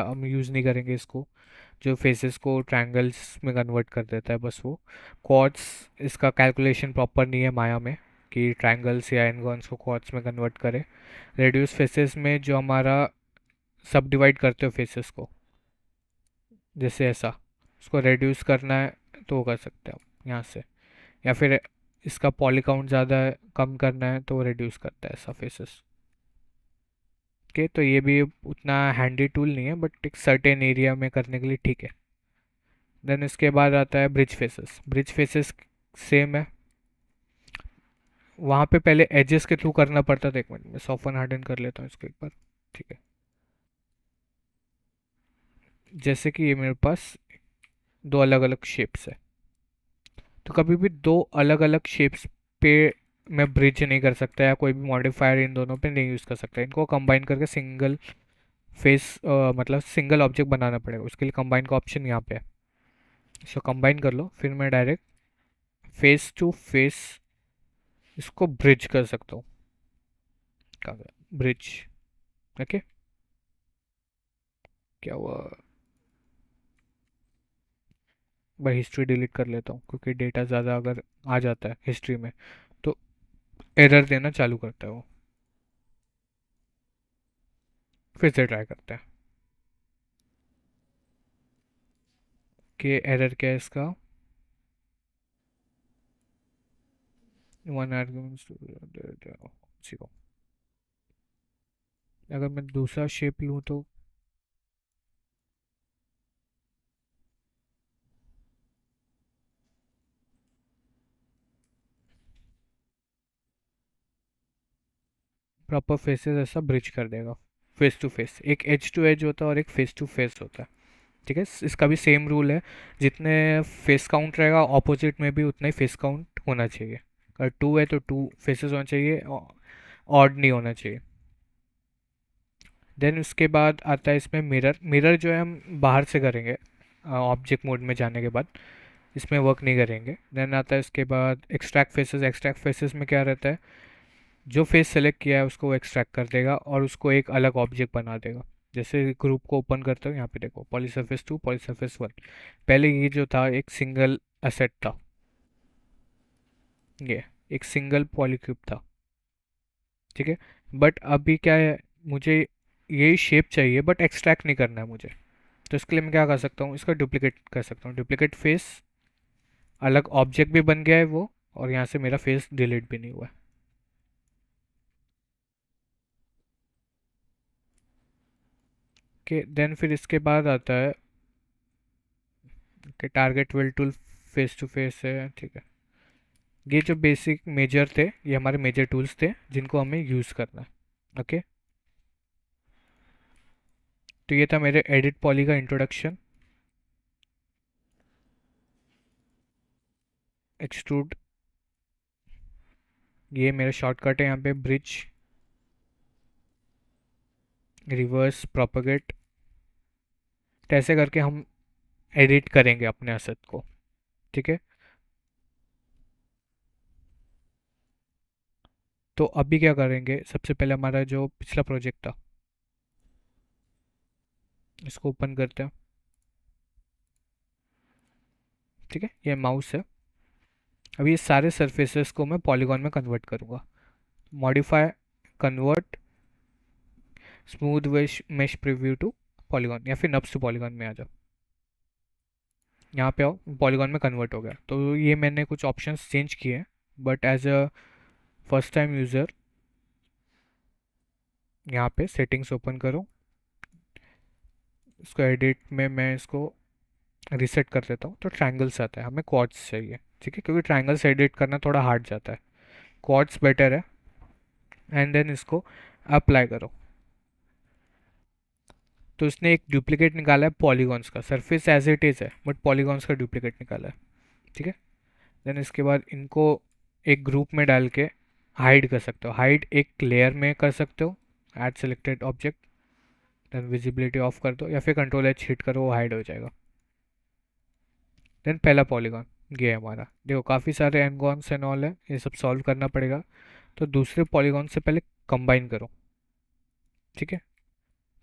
हम यूज़ नहीं करेंगे इसको। जो फेसेस को ट्रायंगल्स में कन्वर्ट कर देता है बस वो। क्वाड्स, इसका कैलकुलेशन प्रॉपर नहीं है माया में कि ट्रायंगल्स या एनगॉन्स को क्वाड्स में कन्वर्ट करे। रेड्यूस फेसेस में जो हमारा सब डिवाइड करते हो फेसेस को, जैसे ऐसा, उसको रेड्यूस करना है तो वो कर सकते हैं आप यहाँ से। या फिर इसका पॉली काउंट ज़्यादा है, कम करना है तो वो रिड्यूस करता है ऐसा फेसेस। ओके, तो ये भी उतना हैंडी टूल नहीं है बट एक सर्टेन एरिया में करने के लिए ठीक है। देन इसके बाद आता है bridge faces. Bridge faces same है, वहाँ पे पहले एजेस के थ्रू करना पड़ता था। एक मिनट में सॉफ्टन हार्डन कर लेता हूँ इसको एक बार, ठीक है। जैसे कि ये मेरे पास दो अलग अलग शेप्स है, तो कभी भी दो अलग अलग शेप्स पे मैं ब्रिज नहीं कर सकता या कोई भी मॉडिफायर इन दोनों पे नहीं यूज़ कर सकता। इनको कंबाइन करके सिंगल फेस मतलब सिंगल ऑब्जेक्ट बनाना पड़ेगा। उसके लिए कंबाइन का ऑप्शन यहाँ पे है, इसको कंबाइन कर लो। फिर मैं डायरेक्ट फेस टू फेस इसको ब्रिज कर सकता हूँ। कहाँ गया ब्रिज? ओके, क्या हुआ, मैं हिस्ट्री डिलीट कर लेता हूँ क्योंकि डेटा ज़्यादा अगर आ जाता है हिस्ट्री में तो एरर देना चालू करता है वो। फिर से ट्राई करते हैं कि एरर क्या है इसका। वन आर्ग्यूमेंट्स, अगर मैं दूसरा शेप लूँ तो प्रॉपर फेसेस ऐसा ब्रिज कर देगा। फेस टू फेस, एक एज टू एज होता है और एक फेस टू फेस होता है, ठीक है। इसका भी सेम रूल है, जितने फेस काउंट रहेगा ऑपोजिट में भी उतना ही फेस काउंट होना चाहिए। अगर टू है तो टू फेसेस होना चाहिए, ऑड नहीं होना चाहिए। देन उसके बाद आता है इसमें मिरर। मिरर जो है हम बाहर से करेंगे, ऑब्जेक्ट मोड में जाने के बाद, इसमें वर्क नहीं करेंगे। देन आता है इसके बाद एक्सट्रैक्ट फेसेस। एक्सट्रैक्ट फेसेस में क्या रहता है, जो फेस सेलेक्ट किया है उसको एक्सट्रैक्ट कर देगा और उसको एक अलग ऑब्जेक्ट बना देगा। जैसे ग्रुप को ओपन करते हो यहाँ पे देखो, पॉलीसरफेस 2, पॉलीसरफेस 1। पहले ये जो था एक सिंगल एसेट था, ये एक सिंगल पॉलीक्यूब था, ठीक है। बट अभी क्या है, मुझे यही शेप चाहिए बट एक्सट्रैक्ट नहीं करना है मुझे। तो इसके लिए मैं क्या कर सकता हूँ, इसका डुप्लीकेट कर सकता हूँ, डुप्लीकेट फेस। अलग ऑब्जेक्ट भी बन गया है वो, और यहाँ से मेरा फेस डिलीट भी नहीं हुआ है। ओके, देन फिर इसके बाद आता है कि target weld tool face to face है, ठीक है। ये जो बेसिक मेजर थे, ये हमारे मेजर टूल्स थे जिनको हमें यूज़ करना है। ओके, तो ये था मेरे एडिट पॉली का इंट्रोडक्शन। एक्सट्रूड, ये मेरा शॉर्टकट है यहाँ पे, ब्रिज, रिवर्स, प्रोपगेट। तो ऐसे करके हम एडिट करेंगे अपने असत को, ठीक है। तो अभी क्या करेंगे, सबसे पहले हमारा जो पिछला प्रोजेक्ट था इसको ओपन करते हैं, ठीक है। ये माउस है। अभी ये सारे सरफेसेस को मैं पॉलीगॉन में कन्वर्ट करूँगा। Modify, convert, smooth mesh preview to polygon, या फिर नब्स टू पॉलीगॉन में आ जाओ। यहाँ पे आओ, पॉलीगॉन में कन्वर्ट हो गया। तो ये मैंने कुछ ऑप्शंस चेंज किए हैं, but as a first time user यहाँ पे सेटिंग्स ओपन करो, इसको एडिट में मैं इसको रीसेट कर देता हूँ। तो ट्रायंगल्स आता है, हमें क्वाड्स चाहिए, ठीक है, क्योंकि ट्रायंगल्स एडिट करना थोड़ा हार्ड जाता है। क्वाड्स बेटर है। एंड देन इसको अप्लाई करो। तो इसने एक डुप्लीकेट निकाला है पॉलीगॉन्स का, सरफेस एज इट इज़ है बट पॉलीगॉन्स का डुप्लीकेट निकाला है, ठीक है। देन इसके बाद इनको एक ग्रुप में डाल के हाइड कर सकते हो। हाइड एक लेयर में कर सकते हो, add selected object, then visibility off कर दो, या फिर कंट्रोल एच हिट करो, वो हाइड हो जाएगा। देन पहला पॉलीगॉन ये है हमारा। देखो काफ़ी सारे एनगॉन्स एंड ऑल है, ये सब सॉल्व करना पड़ेगा। तो दूसरे पॉलीगॉन से पहले कंबाइन करो, ठीक है।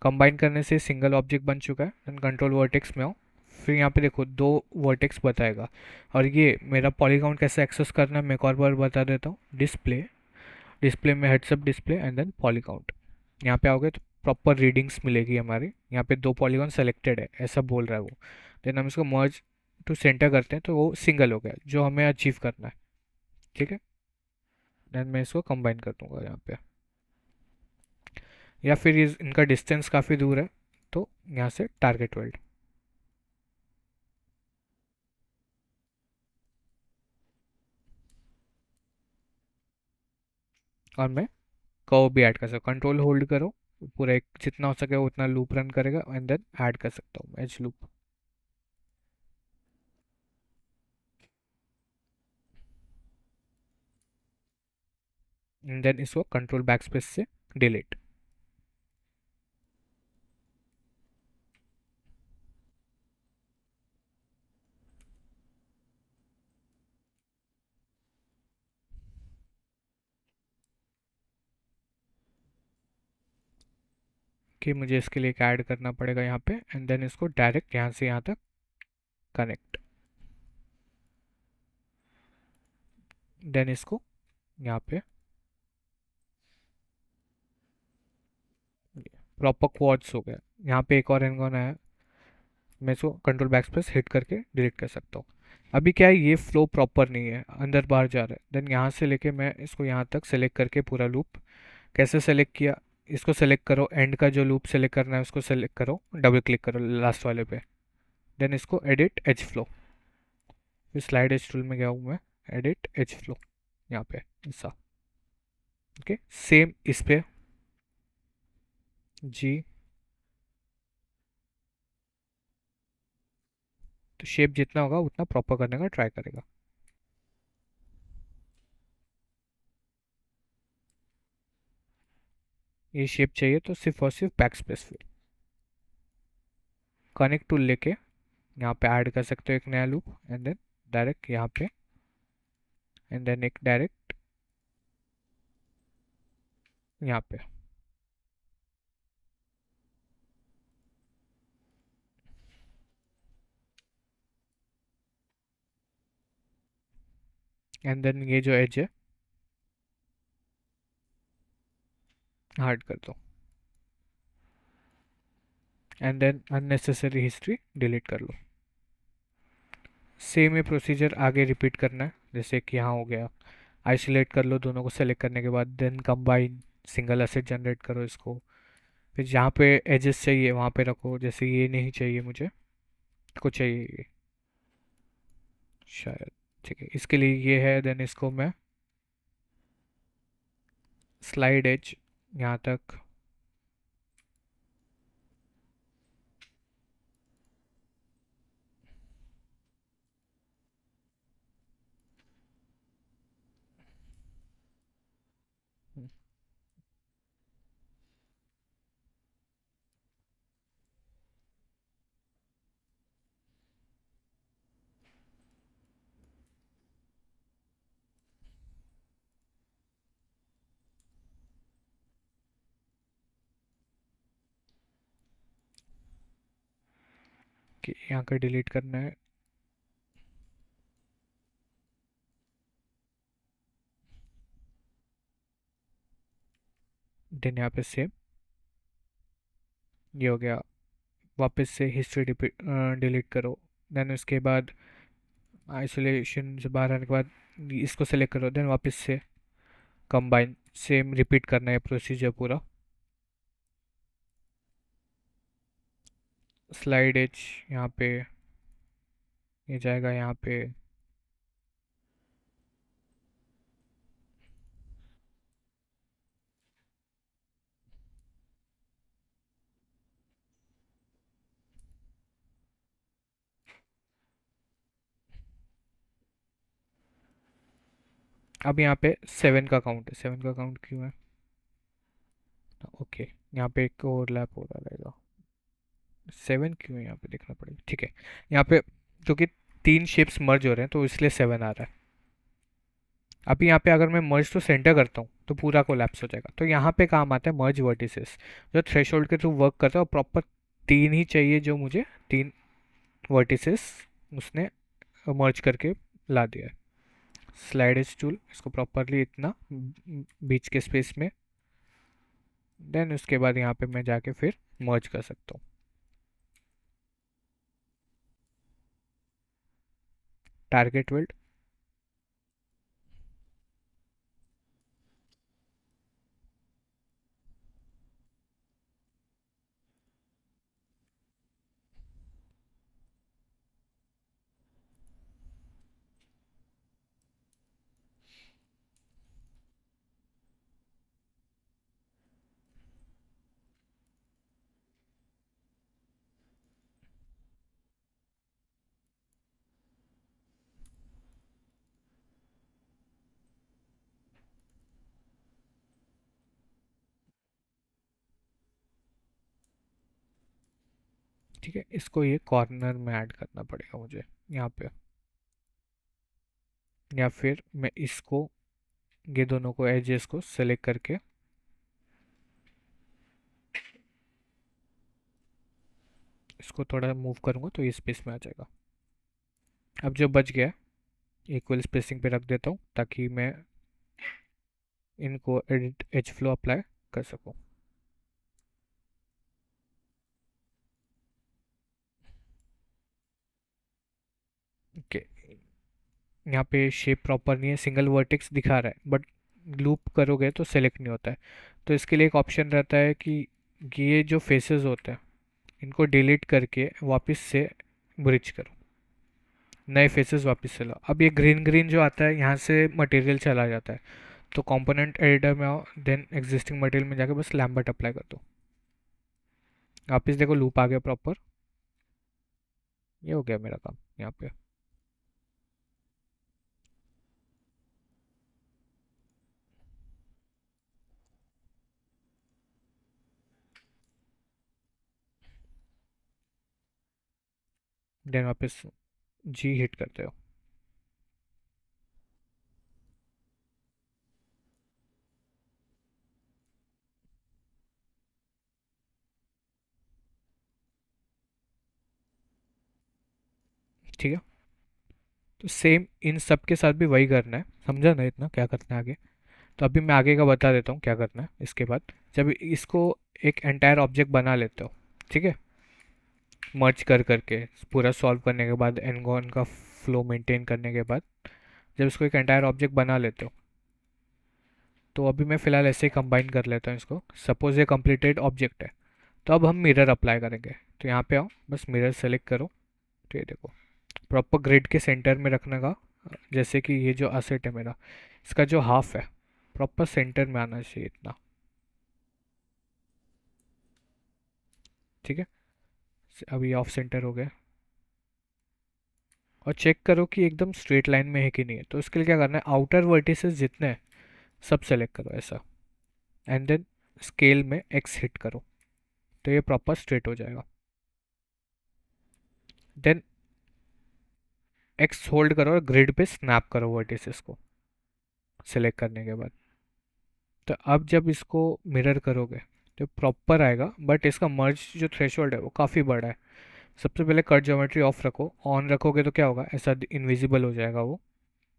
कंबाइन करने से सिंगल ऑब्जेक्ट बन चुका है। देन कंट्रोल वर्टेक्स में आओ, फिर यहाँ पे देखो दो वर्टेक्स बताएगा। और ये मेरा पॉलीगॉन कैसे एक्सेस करना है मैं एक और बार बता देता हूँ। डिस्प्ले, डिस्प्ले में हेड्सअप डिस्प्ले एंड देन पॉलीकाउंट। यहाँ पे आओगे तो प्रॉपर रीडिंग्स मिलेगी हमारी। यहाँ पे दो पॉलीगॉन सेलेक्टेड है ऐसा बोल रहा है वो। देन हम इसको मर्ज टू सेंटर करते हैं तो वो सिंगल हो गया जो हमें अचीव करना है, ठीक है। देन मैं इसको कंबाइन कर दूंगा यहाँ पे, या फिर इनका डिस्टेंस काफ़ी दूर है तो यहाँ से टारगेट वर्ल्ड, और मैं कर्व भी ऐड कर सकता हूँ। कंट्रोल होल्ड करो, पूरा एक जितना हो सके उतना लूप रन करेगा एंड देन ऐड कर सकता हूँ एज लूप। एंड देन इसको कंट्रोल बैक स्पेस से डिलीट। कि मुझे इसके लिए एक ऐड करना पड़ेगा यहाँ पे, एंड देन इसको डायरेक्ट यहाँ से यहाँ तक कनेक्ट। देन इसको यहाँ पे प्रॉपर क्वाड्स हो गया। यहाँ पे एक और एनगॉन आया, मैं इसको कंट्रोल बैक स्पेस हिट करके डिलीट कर सकता हूँ। अभी क्या है, ये फ्लो प्रॉपर नहीं है, अंदर बाहर जा रहा है। देन यहाँ से लेके मैं इसको यहाँ तक सेलेक्ट करके पूरा लूप, कैसे सेलेक्ट किया, इसको सेलेक्ट करो, एंड का जो लूप सेलेक्ट करना है उसको सेलेक्ट करो, डबल क्लिक करो लास्ट वाले पे। देन इसको एडिट एज फ्लो, फिर स्लाइड एज टूल में गया हूँ मैं, एडिट एज फ्लो यहाँ पे ऐसा, ओके। सेम इस पे जी। तो शेप जितना होगा उतना प्रॉपर करने का ट्राई करेगा। ये शेप चाहिए तो सिर्फ और सिर्फ back space fill, connect tool लेके यहाँ पे ऐड कर सकते हो एक नया लूप, एंड देन डायरेक्ट यहाँ पे, एंड देन एक डायरेक्ट यहाँ पे। एंड देन ये जो एज है हार्ड कर दो, and then unnecessary history delete कर लो। सेम ये प्रोसीजर आगे रिपीट करना है, जैसे कि यहाँ हो गया, आइसोलेट कर लो दोनों को सेलेक्ट करने के बाद, then combine, single asset generate करो इसको। फिर जहाँ पे एजेस चाहिए वहाँ पे रखो, जैसे ये नहीं चाहिए मुझे, को चाहिए ये शायद, ठीक है, इसके लिए ये है, देन इसको मैं स्लाइड एज यहाँ तक, कि यहाँ का डिलीट करना है, देन यहाँ पे सेव, ये हो गया। वापस से हिस्ट्री डिलीट करो, देन उसके बाद आइसोलेशन से बाहर आने के बाद इसको सेलेक्ट करो, देन वापस से कंबाइन, सेम रिपीट करना है प्रोसीजर पूरा। स्लाइड एज यहाँ पे, ये जाएगा यहाँ पे, अब यहाँ पे 7 का काउंट है, 7 का काउंट क्यों है, ओके, यहाँ पे एक ओवरलैप हो रहा रहेगा, 7 क्यों है यहाँ पे देखना पड़ेगा, ठीक है, यहाँ पे क्योंकि तीन शेप्स मर्ज हो रहे हैं तो इसलिए 7 आ रहा है। अभी यहाँ पे अगर मैं मर्ज टू सेंटर करता हूँ तो पूरा कोलैप्स हो जाएगा, तो यहाँ पे काम आता है मर्ज वर्टिसेस, जो थ्रेशोल्ड के थ्रू वर्क करता है, और प्रॉपर तीन ही चाहिए, जो मुझे तीन वर्टिसेस उसने मर्ज करके ला दिया है। स्लाइड एज टूल, इसको प्रॉपरली इतना बीच के स्पेस में, देन उसके बाद यहाँ पे मैं जाके फिर मर्ज कर सकता हूँ। टारगेट वेल्ड, ठीक है, इसको ये कॉर्नर में ऐड करना पड़ेगा मुझे यहाँ पे, या फिर मैं इसको, ये दोनों को एजेस को सेलेक्ट करके इसको थोड़ा मूव करूँगा तो ये स्पेस में आ जाएगा। अब जो बच गया इक्वल स्पेसिंग पे रख देता हूँ, ताकि मैं इनको एडिट एज फ्लो अप्लाई कर सकूँ। ओके, यहाँ पे शेप प्रॉपर नहीं है, सिंगल वर्टेक्स दिखा रहा है, बट लूप करोगे तो सेलेक्ट नहीं होता है। तो इसके लिए एक ऑप्शन रहता है कि ये जो फेसेस होते हैं इनको डिलीट करके वापस से ब्रिज करो, नए फेसेस वापस से लाओ। अब ये ग्रीन ग्रीन जो आता है यहाँ से मटेरियल चला जाता है, तो कंपोनेंट एडिटर में आओ, देन एग्जिस्टिंग मटेरियल में जाके बस लैम्बर्ट अप्लाई कर दो, वापस देखो लूप आ गया प्रॉपर। ये हो गया मेरा काम यहाँ पे। देन वापस जी हिट करते हो। ठीक है, तो सेम इन सब के साथ भी वही करना है, समझा ना इतना क्या करना है आगे। तो अभी मैं आगे का बता देता हूँ क्या करना है। इसके बाद जब इसको एक एंटायर ऑब्जेक्ट बना लेते हो, ठीक है, मर्ज कर करके पूरा सॉल्व करने के बाद एनगॉन का फ्लो मेंटेन करने के बाद जब इसको एक एंटायर ऑब्जेक्ट बना लेते हो, तो अभी मैं फ़िलहाल ऐसे ही कंबाइन कर लेता हूँ इसको। सपोज़ ये कंप्लीटेड ऑब्जेक्ट है, तो अब हम मिरर अप्लाई करेंगे। तो यहाँ पे आओ, बस मिरर सेलेक्ट करो। तो ये देखो, प्रॉपर ग्रिड के सेंटर में रखने का। जैसे कि ये जो असेट है मेरा, इसका जो हाफ है प्रॉपर सेंटर में आना चाहिए इतना। ठीक है, अभी ऑफ सेंटर हो गया। और चेक करो कि एकदम स्ट्रेट लाइन में है कि नहीं है। तो इसके लिए क्या करना है, आउटर वर्टिसेस जितने हैं सब सेलेक्ट करो ऐसा, एंड देन स्केल में एक्स हिट करो, तो ये प्रॉपर स्ट्रेट हो जाएगा। देन एक्स होल्ड करो और ग्रिड पे स्नैप करो वर्टिसेस को सिलेक्ट करने के बाद। तो अब जब इसको मिरर करोगे तो प्रॉपर आएगा, बट इसका मर्ज जो थ्रेशोल्ड है वो काफ़ी बड़ा है। सबसे पहले कट ज्योमेट्री ऑफ रखो। ऑन रखोगे तो क्या होगा, ऐसा इनविजिबल हो जाएगा वो,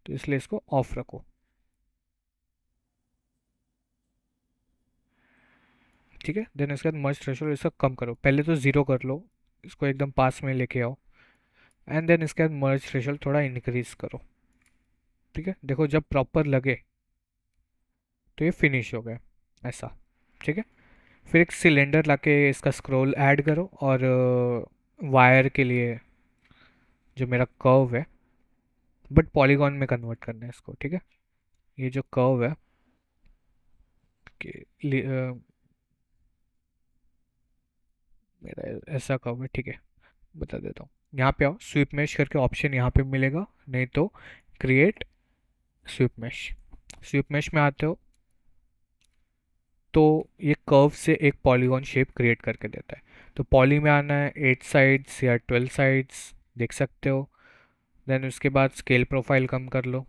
तो इसलिए इसको ऑफ रखो। ठीक है, देन इसके बाद मर्ज थ्रेशोल्ड इसका कम करो, पहले तो ज़ीरो कर लो, इसको एकदम पास में लेके आओ, एंड देन इसके बाद मर्ज थ्रेशोल्ड थोड़ा इंक्रीज करो। ठीक है, देखो जब प्रॉपर लगे तो ये फिनिश हो गया ऐसा। ठीक है, फिर एक सिलेंडर लाके इसका स्क्रॉल ऐड करो, और वायर के लिए जो मेरा कर्व है, बट पॉलीगॉन में कन्वर्ट करना है इसको। ठीक है, ये जो कर्व है कि मेरा ऐसा कर्व है। ठीक है, बता देता हूँ। यहाँ पे आओ, स्वीप मैश करके ऑप्शन यहाँ पे मिलेगा, नहीं तो create sweep mesh. Sweep mesh में आते हो तो ये कर्व से एक पॉलीगॉन शेप क्रिएट करके देता है। तो पॉली में आना है 8 साइड्स या 12 साइड्स, देख सकते हो। देन उसके बाद स्केल प्रोफाइल कम कर लो।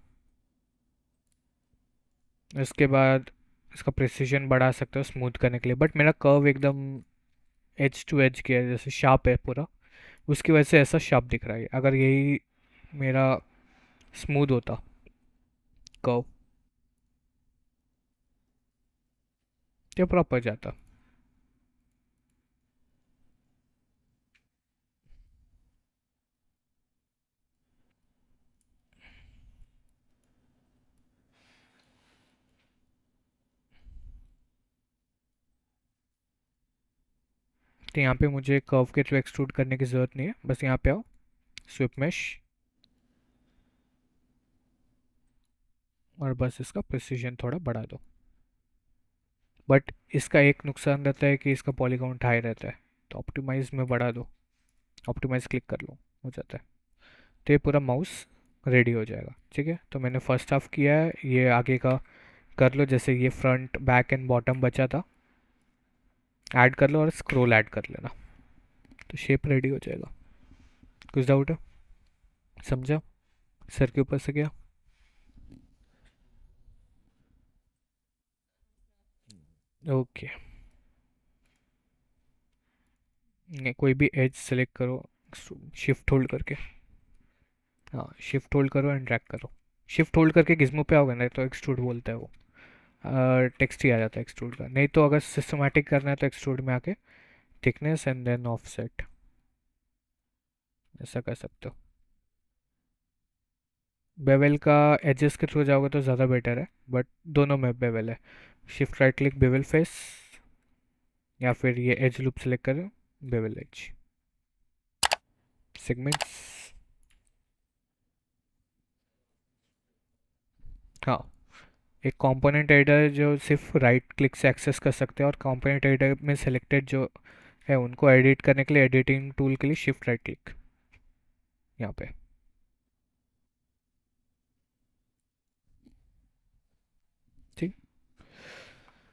इसके बाद इसका प्रिसीजन बढ़ा सकते हो स्मूथ करने के लिए, बट मेरा कर्व एकदम एज टू एज किया है, जैसे शार्प है पूरा, उसकी वजह से ऐसा शार्प दिख रहा है। अगर यही मेरा स्मूथ होता कर्व तो प्रॉपर जाता। तो यहाँ पे मुझे कर्व के थ्रू एक्सट्रूड करने की ज़रूरत नहीं है, बस यहाँ पे आओ, स्विप मैश, और बस इसका प्रिसीजन थोड़ा बढ़ा दो। बट इसका एक नुकसान रहता है कि इसका पॉलीगॉन हाई रहता है, तो ऑप्टिमाइज में बढ़ा दो, ऑप्टिमाइज क्लिक कर लो, हो जाता है। तो ये पूरा माउस रेडी हो जाएगा। ठीक है, तो मैंने फर्स्ट हाफ किया है, ये आगे का कर लो, जैसे ये फ्रंट बैक एंड बॉटम बचा था, ऐड कर लो और स्क्रोल ऐड कर लेना, तो शेप रेडी हो जाएगा। कुछ डाउट है, समझा, सर के ऊपर से गया। ओके, कोई भी एज सेलेक्ट करो, शिफ्ट होल्ड करके। हाँ, शिफ्ट होल्ड करो एंड ड्रैग करो। शिफ्ट होल्ड करके गिज्मो पे आओगे ना तो एक्सट्रूड बोलता है वो, टेक्स्ट ही आ जाता है एक्सट्रूड का। नहीं तो अगर सिस्टमेटिक करना है तो एक्सट्रूड में आके थिकनेस एंड देन ऑफसेट, ऐसा कर सकते हो। बेवल का एजेस के थ्रू जाओगे तो ज़्यादा बेटर है, बट दोनों में बेवल है। Shift right click bevel face, या फिर ये एज लूप सेलेक्ट करें, बेवल एज सेगमेंट्स। हाँ, एक कंपोनेंट एडिटर जो सिर्फ राइट क्लिक से एक्सेस कर सकते हैं, और कंपोनेंट एडिटर में सेलेक्टेड जो है उनको एडिट करने के लिए एडिटिंग टूल के लिए शिफ्ट राइट क्लिक यहाँ पे।